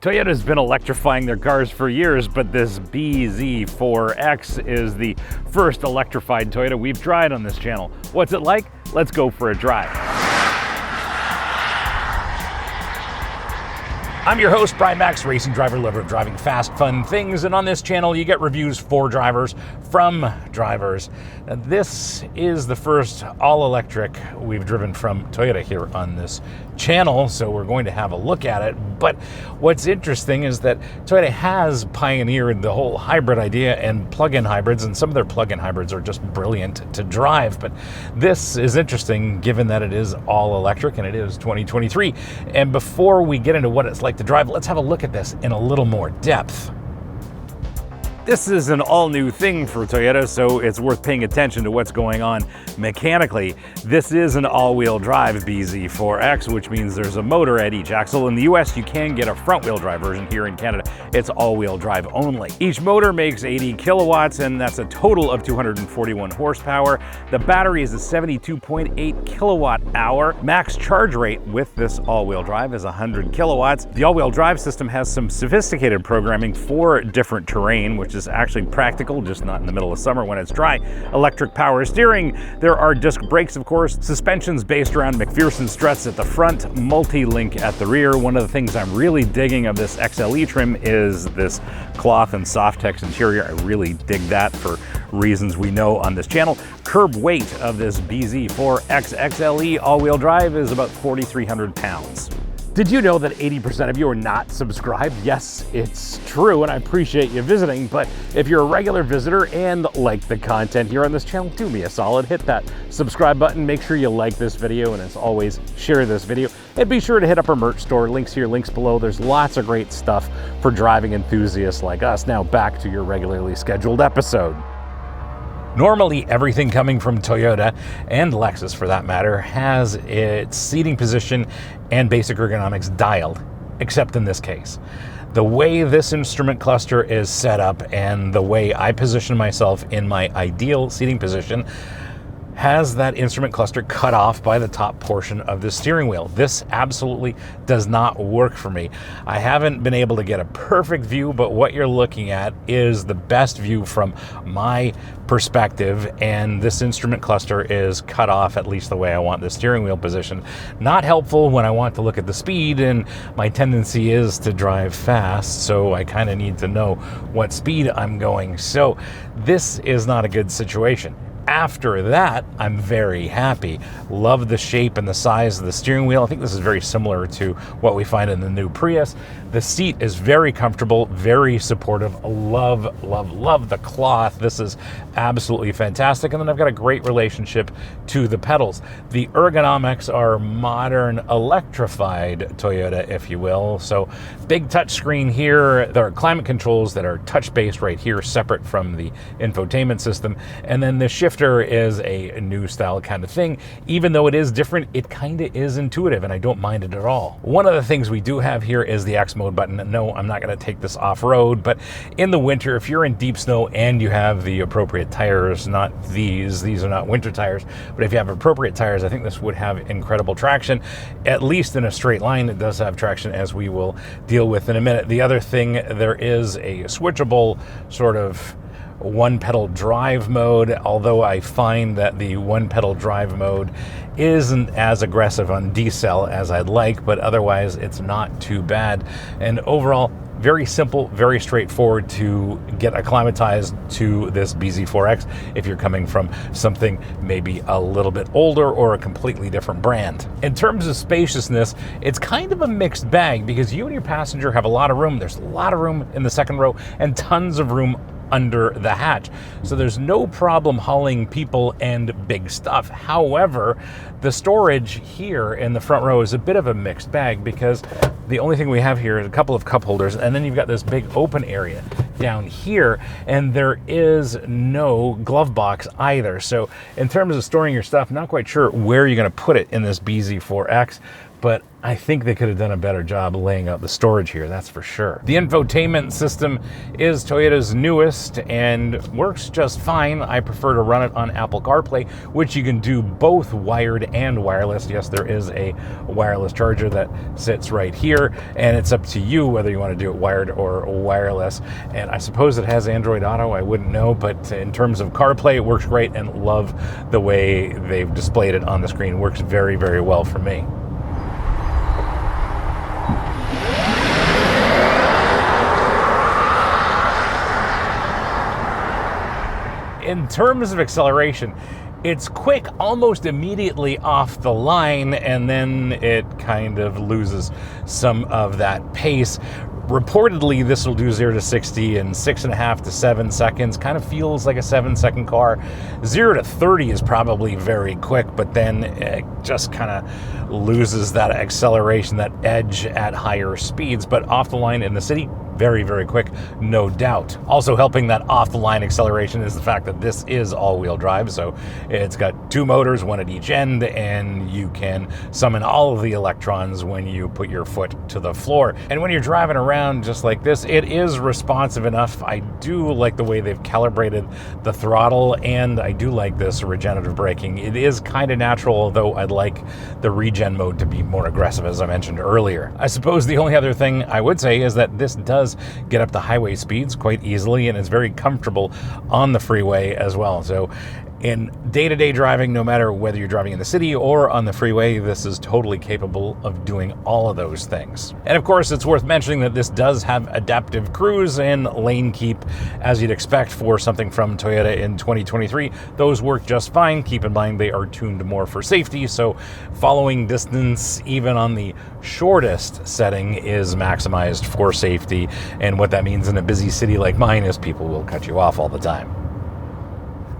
Toyota's been electrifying their cars for years, but this bZ4X is the first electrified Toyota we've tried on this channel. What's it like? Let's go for a drive. I'm your host, Brian Makse, racing driver, lover of driving fast, fun things, and on this channel you get reviews for drivers, from drivers. This is the first all-electric we've driven from Toyota here on this channel, so we're going to have a look at it. But what's interesting is that Toyota has pioneered the whole hybrid idea and plug-in hybrids, and some of their plug-in hybrids are just brilliant to drive. But this is interesting given that it is all-electric and it is 2023. And before we get into what it's like to drive, let's have a look at this in a little more depth. This is an all-new thing for Toyota, so it's worth paying attention to what's going on mechanically. This is an all-wheel drive bZ4X, which means there's a motor at each axle. In the US, you can get a front-wheel drive version. Here in Canada, it's all-wheel drive only. Each motor makes 80 kilowatts, and that's a total of 241 horsepower. The battery is a 72.8 kilowatt hour. Max charge rate with this all-wheel drive is 100 kilowatts. The all-wheel drive system has some sophisticated programming for different terrain, which is actually practical, just not in the middle of summer when it's dry. Electric power steering. There are disc brakes, of course. Suspension's based around McPherson struts at the front, multi-link at the rear. One of the things I'm really digging of this XLE trim is this cloth and Softex interior. I really dig that for reasons we know on this channel. Curb weight of this bZ4X XLE all-wheel drive is about 4,300 pounds. Did you know that 80% of you are not subscribed? Yes, it's true, and I appreciate you visiting, but if you're a regular visitor and like the content here on this channel, do me a solid, hit that subscribe button, make sure you like this video, and as always, share this video, and be sure to hit up our merch store, links here, links below. There's lots of great stuff for driving enthusiasts like us. Now back to your regularly scheduled episode. Normally, everything coming from Toyota, and Lexus for that matter, has its seating position and basic ergonomics dialed, except in this case. The way this instrument cluster is set up and the way I position myself in my ideal seating position has that instrument cluster cut off by the top portion of the steering wheel. This absolutely does not work for me. I haven't been able to get a perfect view, but what you're looking at is the best view from my perspective, and this instrument cluster is cut off at least the way I want the steering wheel position. Not helpful when I want to look at the speed, and my tendency is to drive fast, so I kind of need to know what speed I'm going. So this is not a good situation. After that, I'm very happy. Love the shape and the size of the steering wheel. I think this is very similar to what we find in the new Prius. The seat is very comfortable, very supportive. Love, love, love the cloth. This is absolutely fantastic. And then I've got a great relationship to the pedals. The ergonomics are modern electrified Toyota, if you will. So big touch screen here. There are climate controls that are touch-based right here, separate from the infotainment system. And then the shifter is a new style kind of thing. Even though it is different, it kind of is intuitive, and I don't mind it at all. One of the things we do have here is the X mode button. No, I'm not going to take this off-road, but in the winter, if you're in deep snow and you have the appropriate tires, not these are not winter tires, but if you have appropriate tires, I think this would have incredible traction, at least in a straight line. It does have traction, as we will deal with in a minute. The other thing, there is a switchable sort of one pedal drive mode, although I find that the one pedal drive mode isn't as aggressive on decel as I'd like, but otherwise it's not too bad. And overall, very simple, very straightforward to get acclimatized to this bZ4X if you're coming from something maybe a little bit older or a completely different brand. In terms of spaciousness, it's kind of a mixed bag because you and your passenger have a lot of room. There's a lot of room in the second row and tons of room under the hatch. So there's no problem hauling people and big stuff. However, the storage here in the front row is a bit of a mixed bag because the only thing we have here is a couple of cup holders, and then you've got this big open area down here, and there is no glove box either. So in terms of storing your stuff, not quite sure where you're going to put it in this bZ4X, but I think they could have done a better job laying out the storage here, that's for sure. The infotainment system is Toyota's newest and works just fine. I prefer to run it on Apple CarPlay, which you can do both wired and wireless. Yes, there is a wireless charger that sits right here, and it's up to you whether you want to do it wired or wireless. And I suppose it has Android Auto, I wouldn't know, but in terms of CarPlay, it works great, and love the way they've displayed it on the screen. Works very, very well for me. In terms of acceleration, it's quick almost immediately off the line, and then it kind of loses some of that pace. Reportedly, this will do 0 to 60 in 6.5 to 7 seconds. Kind of feels like a 7-second car. 0 to 30 is probably very quick, but then it just kind of loses that acceleration, that edge at higher speeds. But off the line in the city, very, very quick, no doubt. Also helping that off-the-line acceleration is the fact that this is all-wheel drive, so it's got 2 motors, 1 at each end, and you can summon all of the electrons when you put your foot to the floor. And when you're driving around just like this, it is responsive enough. I do like the way they've calibrated the throttle, and I do like this regenerative braking. It is kind of natural, although I'd like the regen mode to be more aggressive, as I mentioned earlier. I suppose the only other thing I would say is that this does get up to highway speeds quite easily, and it's very comfortable on the freeway as well. So in day-to-day driving, no matter whether you're driving in the city or on the freeway, this is totally capable of doing all of those things. And of course, it's worth mentioning that this does have adaptive cruise and lane keep, as you'd expect for something from Toyota in 2023. Those work just fine. Keep in mind they are tuned more for safety, so following distance, even on the shortest setting, is maximized for safety. And what that means in a busy city like mine is people will cut you off all the time.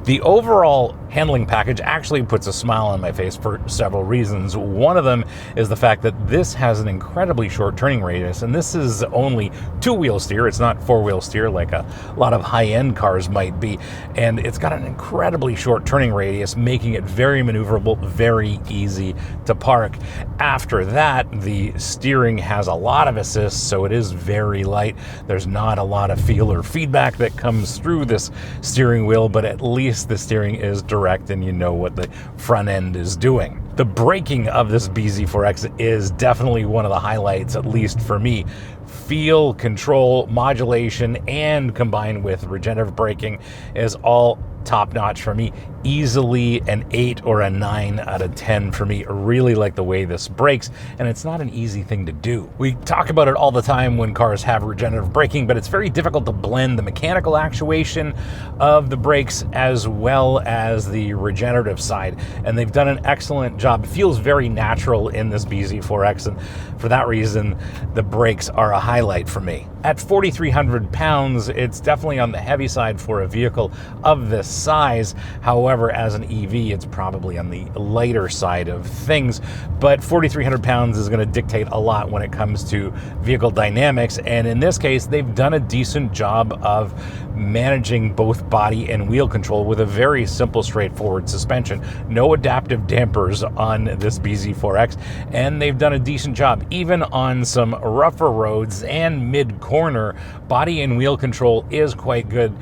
The overall handling package actually puts a smile on my face for several reasons. One of them is the fact that this has an incredibly short turning radius, and this is only 2-wheel steer. It's not 4-wheel steer like a lot of high-end cars might be, and it's got an incredibly short turning radius, making it very maneuverable, very easy to park. After that, the steering has a lot of assist, so it is very light. There's not a lot of feel or feedback that comes through this steering wheel, but at least the steering is direct and you know what the front end is doing. The braking of this bZ4X is definitely one of the highlights, at least for me. Feel, control, modulation, and combined with regenerative braking is all top-notch for me. Easily an 8 or a 9 out of 10 for me. I really like the way this brakes, and it's not an easy thing to do. We talk about it all the time when cars have regenerative braking, but it's very difficult to blend the mechanical actuation of the brakes as well as the regenerative side, and they've done an excellent job. It feels very natural in this bZ4X, and for that reason, the brakes are a highlight for me. At 4,300 pounds, it's definitely on the heavy side for a vehicle of this size. However, as an EV, it's probably on the lighter side of things, but 4,300 pounds is going to dictate a lot when it comes to vehicle dynamics, and in this case, they've done a decent job of managing both body and wheel control with a very simple, straightforward suspension. No adaptive dampers on this bZ4X, and they've done a decent job. Even on some rougher roads and mid-corner, body and wheel control is quite good.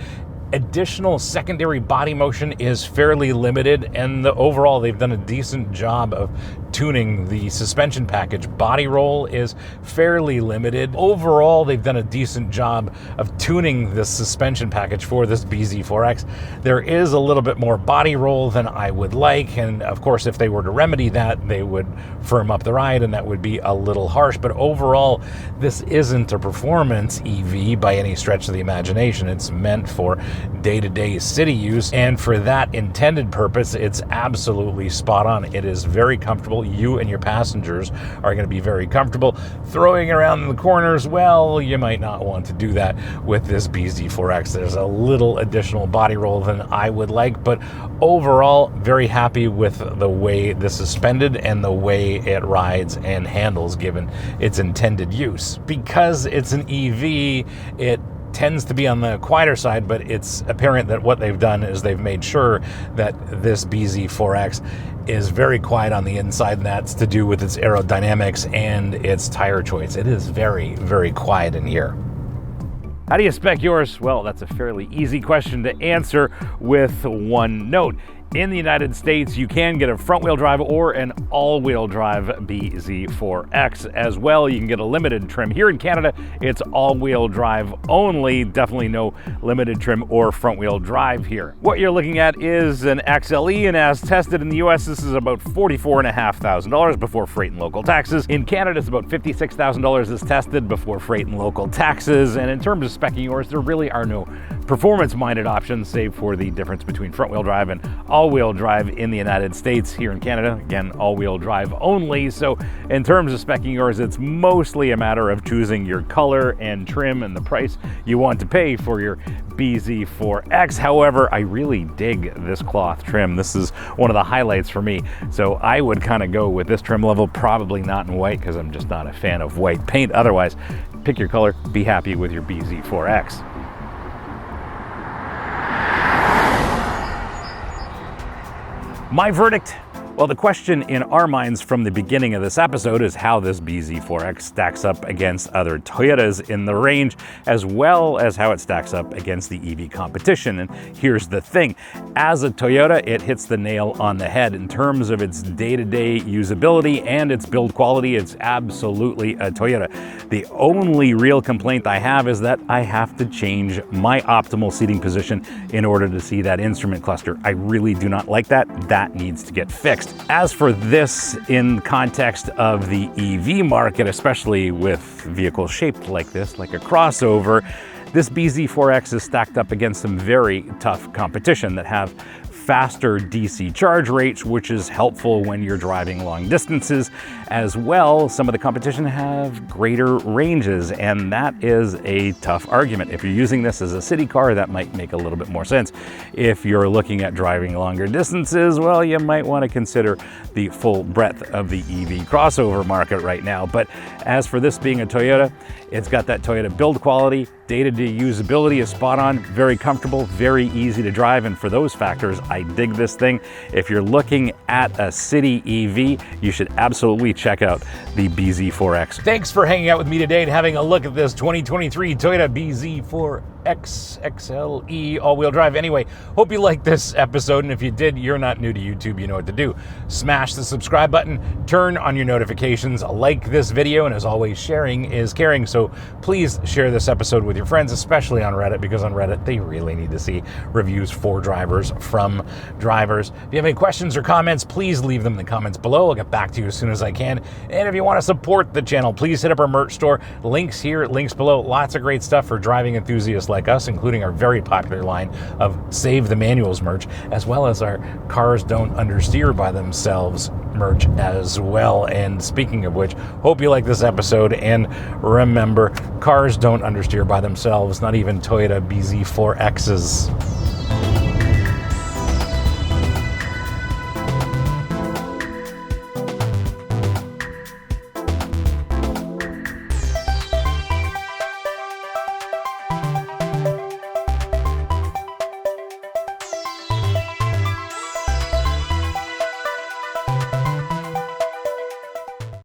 Additional secondary body motion is fairly limited, and overall they've done a decent job of tuning the suspension package. Body roll is fairly limited. Overall, they've done a decent job of tuning the suspension package for this bZ4X. There is a little bit more body roll than I would like, and of course, if they were to remedy that, they would firm up the ride, and that would be a little harsh. But overall, this isn't a performance EV by any stretch of the imagination. It's meant for day-to-day city use, and for that intended purpose, it's absolutely spot on. It is very comfortable. You and your passengers are going to be very comfortable. Throwing around in the corners, well, you might not want to do that with this bZ4X. There's a little additional body roll than I would like, but overall, very happy with the way this is suspended and the way it rides and handles given its intended use. Because it's an EV, it tends to be on the quieter side, but it's apparent that what they've done is they've made sure that this bZ4X is very quiet on the inside, and that's to do with its aerodynamics and its tire choice. It is very, very quiet in here. How do you spec yours? Well, that's a fairly easy question to answer with one note. In the United States, you can get a front-wheel drive or an all-wheel drive bZ4X as well. You can get a limited trim. Here in Canada, it's all-wheel drive only. Definitely no limited trim or front-wheel drive here. What you're looking at is an XLE, and as tested in the US, this is about $44,500 before freight and local taxes. In Canada, it's about $56,000 as tested before freight and local taxes. And in terms of speccing yours, there really are no performance-minded options, save for the difference between front-wheel drive and all-wheel drive in the United States. Here in Canada, again, all-wheel drive only. So in terms of speccing yours, it's mostly a matter of choosing your color and trim and the price you want to pay for your bZ4X. However, I really dig this cloth trim. This is one of the highlights for me. So I would kind of go with this trim level, probably not in white because I'm just not a fan of white paint. Otherwise, pick your color, be happy with your bZ4X. My verdict? Well, the question in our minds from the beginning of this episode is how this bZ4X stacks up against other Toyotas in the range, as well as how it stacks up against the EV competition. And here's the thing. As a Toyota, it hits the nail on the head. In terms of its day-to-day usability and its build quality, it's absolutely a Toyota. The only real complaint I have is that I have to change my optimal seating position in order to see that instrument cluster. I really do not like that. That needs to get fixed. As for this in context of the EV market, especially with vehicles shaped like this, like a crossover, this bZ4X is stacked up against some very tough competition that have faster DC charge rates, which is helpful when you're driving long distances. As well, some of the competition have greater ranges, and that is a tough argument. If you're using this as a city car, that might make a little bit more sense. If you're looking at driving longer distances, well, you might want to consider the full breadth of the EV crossover market right now. But as for this being a Toyota, it's got that Toyota build quality, day-to-day usability is spot on, very comfortable, very easy to drive, and for those factors, I dig this thing. If you're looking at a city EV, you should absolutely check out the bZ4X. Thanks for hanging out with me today and having a look at this 2023 Toyota bZ4X XLE all-wheel drive. Anyway, hope you liked this episode, and if you did, you're not new to YouTube, you know what to do. Smash the subscribe button, turn on your notifications, like this video, and as always, sharing is caring, so please share this episode with your friends, especially on Reddit, because on Reddit, they really need to see reviews for drivers from drivers. If you have any questions or comments, please leave them in the comments below. I'll get back to you as soon as I can. And if you want to support the channel, please hit up our merch store. Links here, links below. Lots of great stuff for driving enthusiasts like us, including our very popular line of Save the Manuals merch, as well as our Cars Don't Understeer by Themselves merch as well. And speaking of which, hope you like this episode, and remember, cars don't understeer by themselves, not even Toyota bZ4Xs.